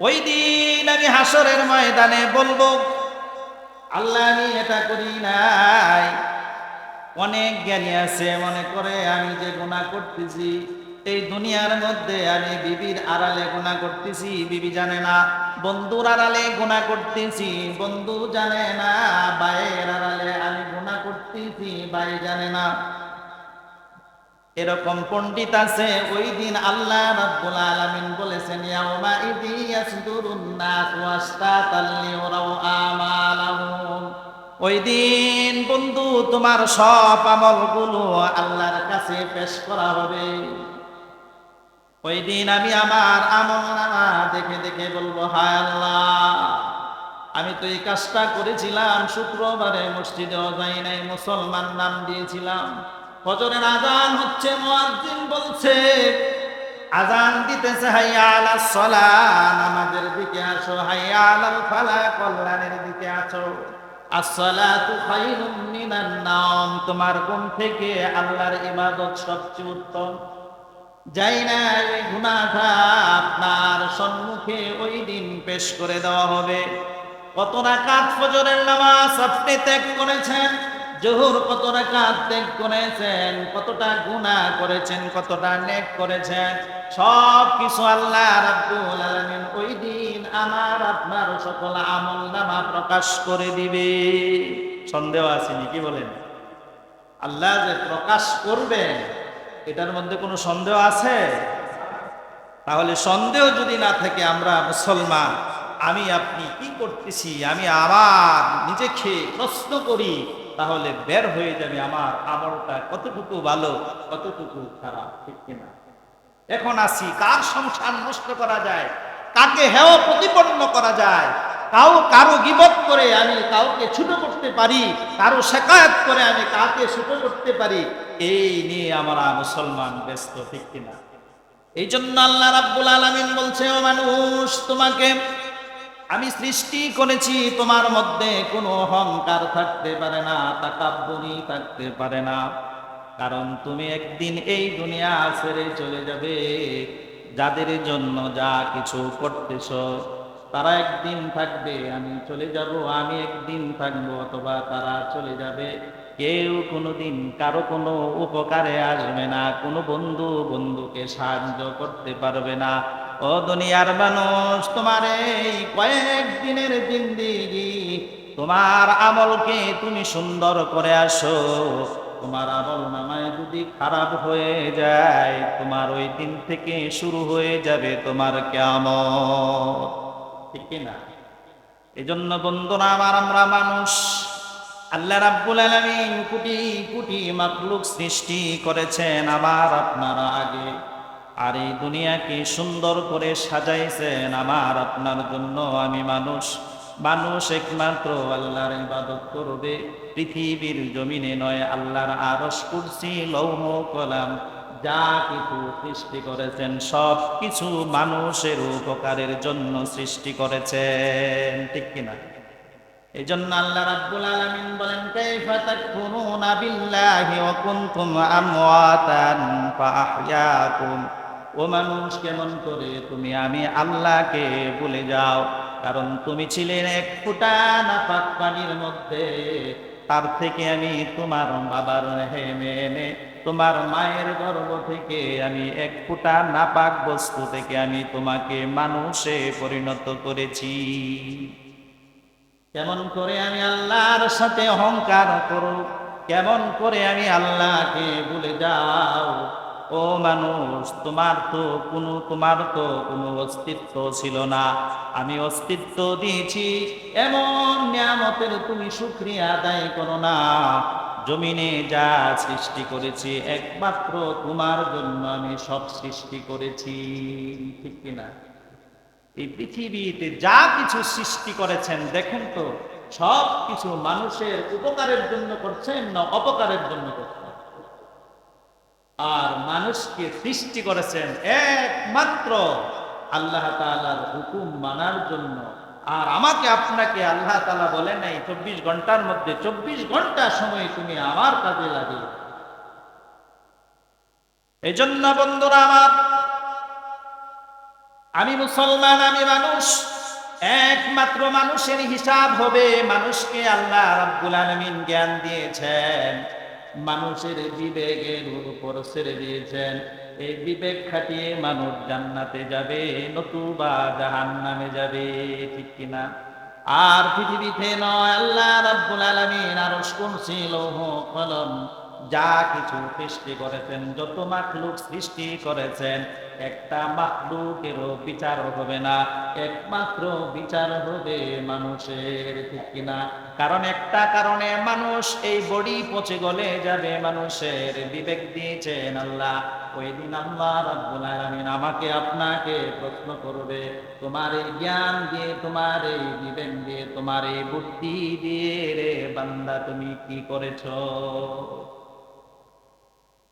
ওই দিন আমি হাসরের ময়দানে বলবো, আল্লাহ আমি এটা করি নাই। অনেক জ্ঞানী আছে, মনে করে আমি যে গুনাহ করতেছি এই দুনিয়ার মধ্যে, আমি বিবির আড়ালে গুনাহ করতেছি, বিবি জানে না। বন্ধুর আড়ালে গুনাহ করতেছি, বন্ধু জানে না। ভাইয়ের আড়ালে আমি গুনাহ করতেছি, ভাই জানে না। এরকম পণ্ডিত আছে। ওই দিন আল্লাহ রাব্বুল আলামিন বলেছেন, ইয়াউমা ইযি ইয়াসদুরুন নাস ওয়াশতাতাল লিউরাউ আমালাহুম। ওই দিন বন্ধু তোমার সব আমলগুলো আল্লাহর কাছে পেশ করা হবে। ওই দিন আমি আমার আমলনামা দেখে দেখে বলবো, হায় আল্লাহ, আমি তো এই কাজটা করেছিলাম, শুক্রবারে মসজিদেও যাই নাই, মুসলমান নাম দিয়েছিলাম। ফজরের আযান হচ্ছে, মুয়াজ্জিন বলছে, আযান দিতেছে, হাইয়া আলাস সালাহ, নামাজের দিকে আসো, হাইয়া আলাল ফালাহ, কল্যাণের দিকে আসো। আসসালাতু খায়রুম মিনান নাওম, তোমার ঘুম থেকে আল্লাহর ইবাদত সবচেয়ে উত্তম। যাই না, ওই গুনাহটা আপনার সম্মুখে ওই দিন পেশ করে দেওয়া হবে। কত রাকাত ফজরের নামাজ আপনি ত্যাগ করেছেন, জোহর কত রাকাত ত্যাগ করেছেন, কতটা গুনাহ করেছেন, কতটা নেক করেছেন, সব কিছু আল্লাহ রাব্বুল আলামিন ওই দিন আমার আপনার সকল আমলনামা প্রকাশ করে দিবে। সন্দেহ আছে নাকি বলেন? আল্লাহ যে প্রকাশ করবে এটার মধ্যে কোনো সন্দেহ আছে? তাহলে সন্দেহ যদি না থাকে, আমরা মুসলমান, আমি আপনি কি করতেছি, আমি আমার নিজেকে প্রশ্ন করি, তাহলে বের হয়ে যাবে আমার আমলটা কতটুকু ভালো, কতটুকু খারাপ, ঠিক কিনা? এখন আসি, কার সংসার নষ্ট করা যায়, কাকে হেয় প্রতিপন্ন করা যায়, কারো গীবত করে আমি কাউকে ছোট করতে পারি, কারো শেকায়াত করে আমি কাউকে ছোট করতে পারি, এই নিয়ে আমরা মুসলমান ব্যস্ত, ঠিক কিনা? এই জন্য আল্লাহ রাব্বুল আলামিন বলছে, ও মানুষ, তোমাকে আমি সৃষ্টি করেছি, তোমার মধ্যে কোনো অহংকার থাকতে পারে না, তাকাব্বুরি থাকতে পারে না। কারণ তুমি একদিন এই দুনিয়া ছেড়ে চলে যাবে। যাদের জন্য যা কিছু করতেছ তারা একদিন থাকবে, আমি চলে যাব, আমি একদিন থাকবো, অথবা তারা চলে যাবে। কেউ কোনোদিন কারো কোনো উপকারে আসবে না, কোনো বন্ধু বন্ধুকে সাহায্য করতে পারবে না। ও দুনিয়ার মানুষ, তোমার এই কয়েকদিনের জিন্দেগি, তোমার আমলকে তুমি সুন্দর করে আসো। তোমার আমল নামায় যদি খারাপ হয়ে যায়, তোমার ওই দিন থেকে শুরু হয়ে যাবে তোমার কিয়ামত, ঠিক কিনা? এই জন্য বন্ধুরা আমার, আমরা মানুষ, আল্লাহ রাব্বুল আলামিন কোটি কোটি মাখলুক সৃষ্টি করেছেন আমার আপনারা আগে, আর এই দুনিয়াকে সুন্দর করে সাজাইছেন আমার আপনার জন্য। আমি মানুষ একমাত্র আল্লাহর ইবাদত করবে, পৃথিবীর জমিনে নয়। আল্লাহর আরশ, কুরসি, লৌহ কলাম যা কিছু সৃষ্টি করেছেন সব কিছু মানুষের উপকারের জন্য সৃষ্টি করেছেন, ঠিক কিনা? এই জন্য আল্লাহ রাব্বুল আলামিন বলেন, কাইফা তাকফুরুনা বিল্লাহি ওয়া কুনতুম আমওয়াতান ফাআহইয়াকুম। ও মানুষ, কেমন করে তুমি আমি আল্লাহকে ভুলে যাও? কারণ তুমি ছিলে এক ফোঁটা নাপাক পানির মধ্যে, তার থেকে আমি তোমার বাবার হেমে এনে, তোমার মায়ের গর্ভ থেকে আমি এক ফোঁটা নাপাক বস্তু থেকে আমি তোমাকে মানুষে পরিণত করেছি। কেমন করে আমি আল্লাহর সাথে অহংকার করো, কেমন করে আমি আল্লাহকে ভুলে যাও? ও ও মানুষ, তোমার তো কোনো অস্তিত্ব ছিল না, আমি অস্তিত্ব দিয়েছি। এমন নিয়ামতের তুমি শুকরিয়া আদায় করো না। জমিনে যা সৃষ্টি করেছি একমাত্র তোমার জন্য আমি সব সৃষ্টি করেছি, ঠিক কিনা? এই পৃথিবীতে যা কিছু সৃষ্টি করেছেন দেখেন তো, সব কিছু মানুষের উপকারের জন্য করছেন না অপকারের জন্য করছেন? আর মানুষকে সৃষ্টি করেছেন একমাত্র আল্লাহ তাআলার হুকুম মানার জন্য। আর আমাকে আপনাকে আল্লাহ তাআলা বলেন নাই 24 ঘন্টার মধ্যে 24 ঘন্টা সময় তুমি আমার কাজে লাগে। এই জন্য বন্ধুরা আমার, আমি মুসলমান, আমি মানুষ, একমাত্র মানুষের হিসাব হবে। মানুষকে আল্লাহ রাব্বুল আলামিন জ্ঞান দিয়েছেন, মানুষের বিবেকের উপর ছেড়ে দিয়েছেন। এই বিবেক খাটিয়ে মানুষ জান্নাতে যাবে নতুবা জাহান্নামে যাবে, ঠিক কিনা? আর পৃথিবীতে নয়, আল্লাহ রাব্বুল আলামিন আরশ, কুরসি, লৌহ কলম যা কিছু সৃষ্টি করেছেন, যত মাখলুক সৃষ্টি করেছেন, একটা মাখলুকেরও বিচার হবে না, একমাত্র বিচার হবে মানুষের, ঠিক কিনা? কারণ একটা কারণে মানুষ এই বডি পচে গলে যাবে, মানুষের বিবেক দিয়েছেন আল্লাহ। ওই দিন আল্লাহ রাব্বুল আলামিন আমাকে আপনাকে প্রশ্ন করবে, তোমার এই জ্ঞান দিয়ে, তোমার এই বিবেক দিয়ে, তোমার এই বুদ্ধি দিয়ে রে বান্দা তুমি কি করেছো?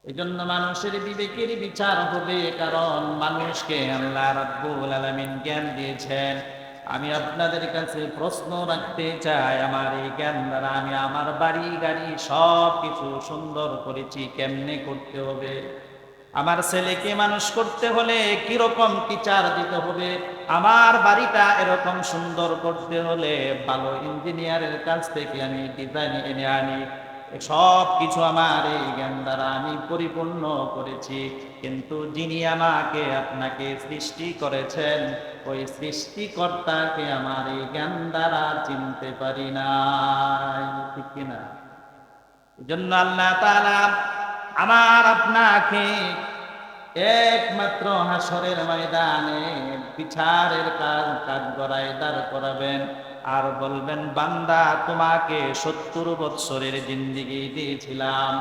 এই জন্য মানুষের বিবেকের বিচার হবে, কারণ মানুষকে আল্লাহ রাব্বুল আলামিন জ্ঞান দিয়েছেন। আমি আপনাদের কাছে প্রশ্ন রাখতে চাই, আমার এই জ্ঞান দ্বারা আমি আমার বাড়ি গাড়ি সব কিছু সুন্দর করেছি, কেমনে করতে হবে? আমার ছেলেকে মানুষ করতে হলে কিরকম টিচার দিতে হবে? আমার বাড়িটা এরকম সুন্দর করতে হলে ভালো ইঞ্জিনিয়ারের কাছ থেকে আমি ডিজাইন এনে আনি। সব কিছু আমার এই জ্ঞান দ্বারা আমি পরিপূর্ণ করেছি। কিন্তু যিনি আমাকে আপনাকে সৃষ্টি করেছেন, ওই সৃষ্টিকর্তাকে আমার এই জ্ঞান দ্বারা চিনতে পারি না, ঠিক কিনা? এই জন্য আল্লাহ তাআলা আমার আপনাকে একমাত্র হাসরের ময়দানে বিচারের কাজ গড়ায় দাঁড় করাবেন, আর বলবেন, বান্দা তোমাকে 70 বৎসরের জিন্দেগি দিয়েছিলাম,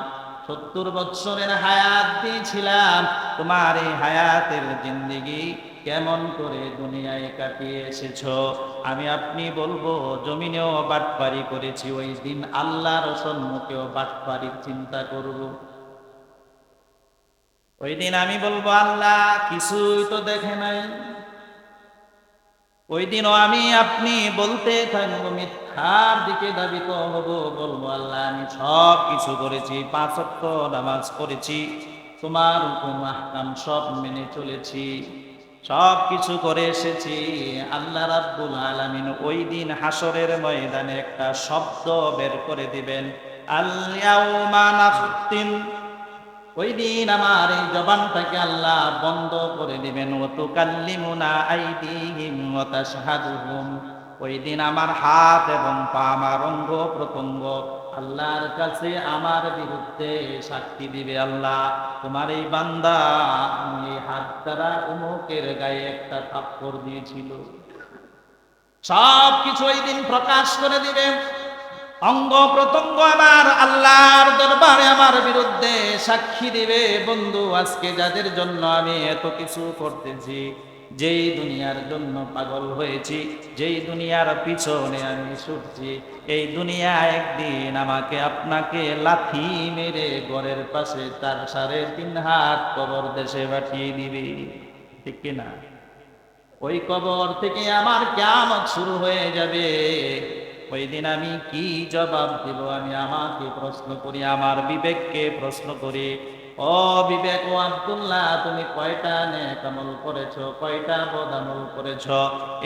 70 বৎসরের হায়াত দিয়েছিলাম, তোমার এই হায়াতের জিন্দেগি কেমন করে দুনিয়ায় কাটিয়ে এসেছো? আমি আপনি বলবো, জমিনেও বাটপারি করেছি, ওই দিন আল্লাহর সম্মুখেও বাটপারির চিন্তা করব। ওই দিন আমি বলবো, আল্লাহ কিছুই তো দেখে নাই। ওই দিনও আমি আপনি বলতে থাকবো, মিথ্যার দিকে ধাবিত হব, বলবো, আল্লাহ আমি সব কিছু করেছি, 5 ওয়াক্ত নামাজ পড়েছি, তোমার হুকুম আহকাম সব মেনে চলেছি, সব কিছু করে এসেছি। আল্লাহ রাব্বুল আলামিন ওই দিন হাসরের ময়দানে একটা শব্দ বের করে দিবেন, আল ইয়াউমা নাখতিম। ওই দিন আমার এই জবানটাকে আল্লাহ বন্ধ করে দিবেন, ওয়া তুকাল্লিমুনা আইদিহিম ওয়া তাশহাদুহুম। ওই দিন আমার হাত এবং পা, আমার অঙ্গ প্রত্যঙ্গ আল্লাহর কাছে আমার বিরুদ্ধে সাক্ষী দিবে, আল্লাহ তোমার এই বান্দা এই হাত দ্বারা অমুকের গায়ে একটা থাপ্পড় দিয়েছিল। সব কিছু ওই দিন প্রকাশ করে দিবে। অঙ্গ প্রত্যঙ্গ আমার আল্লাহর দরবারে আমার বিরুদ্ধে সাক্ষী দিবে। বন্ধু, আজকে যাদের জন্য আমি এত কিছু করতেছি, যেই দুনিয়ার জন্য পাগল হয়েছি, যেই দুনিয়ার পিছনে আমি ছুটছি, এই দুনিয়া একদিন আমাকে আপনাকে লাথি মেরে ঘরের পাশে 4 3.5 হাত কবর দেশে পাঠিয়ে দিবে, ঠিক কিনা? ওই কবর থেকে আমার কিয়ামত শুরু হয়ে যাবে। ওই দিন আমি কি জবাব দিব? আমি আমাকে প্রশ্ন করি, আমার বিবেককে প্রশ্ন করি, ও বিবেক, ও আব্দুল্লাহ, তুমি কয়টা নেক আমল করেছো, কয়টা বদ আমল করেছো?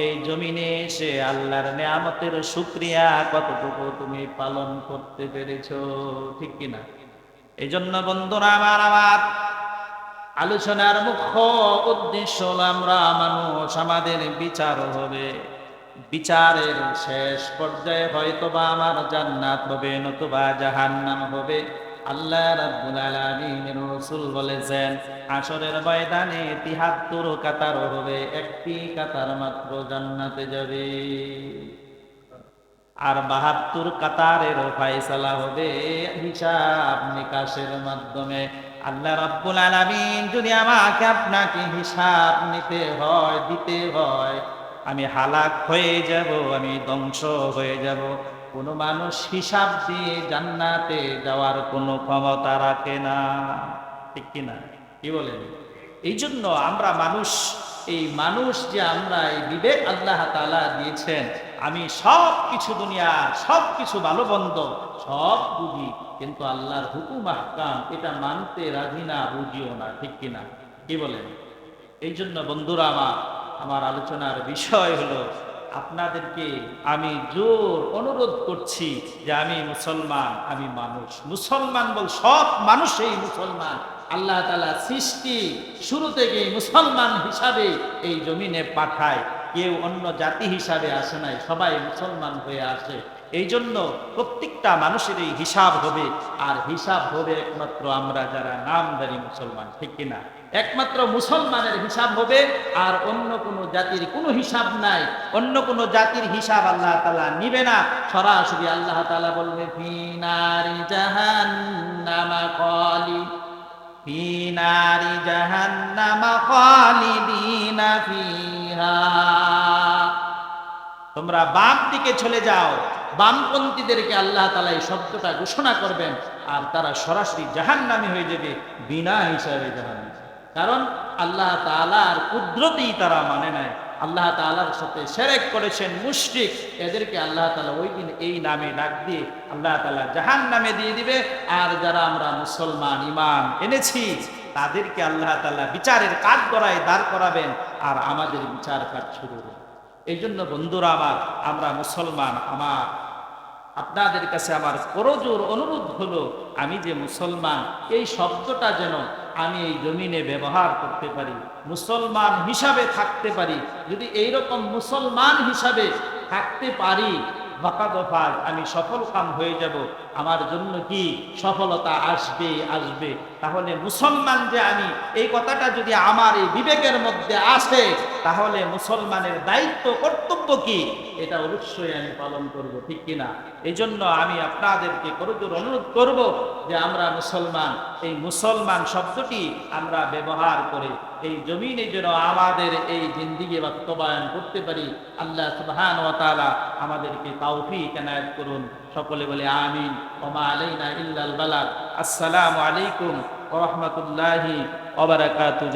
এই জমিনে এসে আল্লাহর নিয়ামতের শুকরিয়া কতটুকু তুমি পালন করতে পেরেছো, ঠিক কিনা? এই জন্য বন্ধুরা আমার আলোচনার মুখ্য উদ্দেশ্য হলো, আমরা মানুষ, আমাদের বিচার হবে। বিচারের শেষ পর্যায়ে হয়তোবা আমার জান্নাত হবে, নতুবা জাহান্নাম হবে। আল্লাহ রাব্বুল আলামিনের রাসূল বলেছেন হাসরের ময়দানে ৭৩ কাতার হবে, একটি কাতার মাত্র জান্নাতে যাবে, আর ৭২ কাতারের ফয়সালা হবে হিসাব নিকাশের মাধ্যমে। আল্লাহ রাব্বুল আলামিন যদি আমাকে আপনাকে হিসাব নিতে হয়, দিতে হয়, আমি হালাক হয়ে যাব, আমি ধ্বংস হয়ে যাব। কোনো মানুষ হিসাব দিয়ে জান্নাতে যাওয়ার কোনো ক্ষমতা রাখে না, ঠিক কিনা? কি বলেন? এই জন্য আমরা মানুষ, এই মানুষ যে আমরা এই বিবেক আল্লাহ তাআলা দিয়েছেন, আমি সব কিছু দুনিয়া সব কিছু ভালো মন্দ সব বুঝি, কিন্তু আল্লাহর হুকুম আহকাম এটা মানতে রাজি না, বুঝিও না, ঠিক কিনা? কি বলেন? এই জন্য বন্ধুরা আমার আলোচনার বিষয় হলো আপনাদেরকে আমি জোর অনুরোধ করছি যে আমি মুসলমান, আমি মানুষ। মুসলমান বল সব মানুষই মুসলমান। আল্লাহ তাআলা সৃষ্টি শুরু থেকেই মুসলমান হিসাবে এই জমিনে পাঠায়, কেউ অন্য জাতি হিসাবে আসে নাই, সবাই মুসলমান হয়ে আসে। এই জন্য প্রত্যেকটা মানুষের এই হিসাব হবে, আর হিসাব হবে একমাত্র আমরা যারা নামধারী মুসলমান, ঠিক কিনা? একমাত্র মুসলমানের হিসাব হবে, আর অন্য কোনো জাতির কোনো হিসাব নাই। অন্য কোনো জাতির হিসাব আল্লাহ তাআলা নিবে না। সরাসরি আল্লাহ তাআলা বলবে ফি নারি জাহান্নামা ফি নারি জাহান্নামা খালিদিনা ফিহা। তোমরা বাম দিকে চলে যাও। বামপন্থীদেরকে আল্লাহ তাআলা এই শব্দটা ঘোষণা করবেন, আর তারা সরাসরি জাহান্নামী হয়ে যাবে, বিনা হিসাবে জাহান্নামী। কারণ আল্লাহ তাআলার কুদরতেই তারা মানে নাই, আল্লাহ তাআলার সাথে শিরক করেছেন, মুশরিক। এদেরকে আল্লাহ তাআলা ওই দিন এই নামে ডাক দিয়ে আল্লাহ তাআলা জাহান্নামে দিয়ে দিবে। আর যারা আমরা মুসলমান ঈমান এনেছি তাদেরকে আল্লাহ তাআলা বিচারের কাঠ গড়ায় দাঁড় করাবেন, আর আমাদের বিচার কাজ শুরু হবে। এই জন্য বন্ধুরা আমরা মুসলমান, আপনাদের কাছে আমার করজোর অনুরোধ হলো, আমি যে মুসলমান এই শব্দটা যেন আমি এই জমিনে ব্যবহার করতে পারি, মুসলমান হিসাবে থাকতে পারি। যদি এইরকম মুসলমান হিসাবে থাকতে পারি, ওয়াকাদফাজ আমি সফল কাম হয়ে যাব। আমার জন্য কি সফলতা আসবে আসবে। তাহলে মুসলমান যে আমি, এই কথাটা যদি আমার এই বিবেকের মধ্যে আসে, তাহলে মুসলমানের দায়িত্ব কর্তব্য কি এটা অবশ্যই আমি পালন করব, ঠিক কিনা? এই জন্য আমি আপনাদেরকে করজোর অনুরোধ করব যে আমরা মুসলমান, এই মুসলমান শব্দটি আমরা ব্যবহার করে এই জমিনে যেন আমাদের এই জিন্দেগি বাস্তবায়ন করতে পারি। আল্লাহ সুবহানাহু ওয়া তাআলা আমাদেরকে তৌফিক এনায়েত করুন। সকলে বলে আমিন। ওয়া মা আলাইনা ইল্লাল বালাগ। আসসালামু আলাইকুম ওয়া রাহমাতুল্লাহি ওয়া বারাকাতুহু।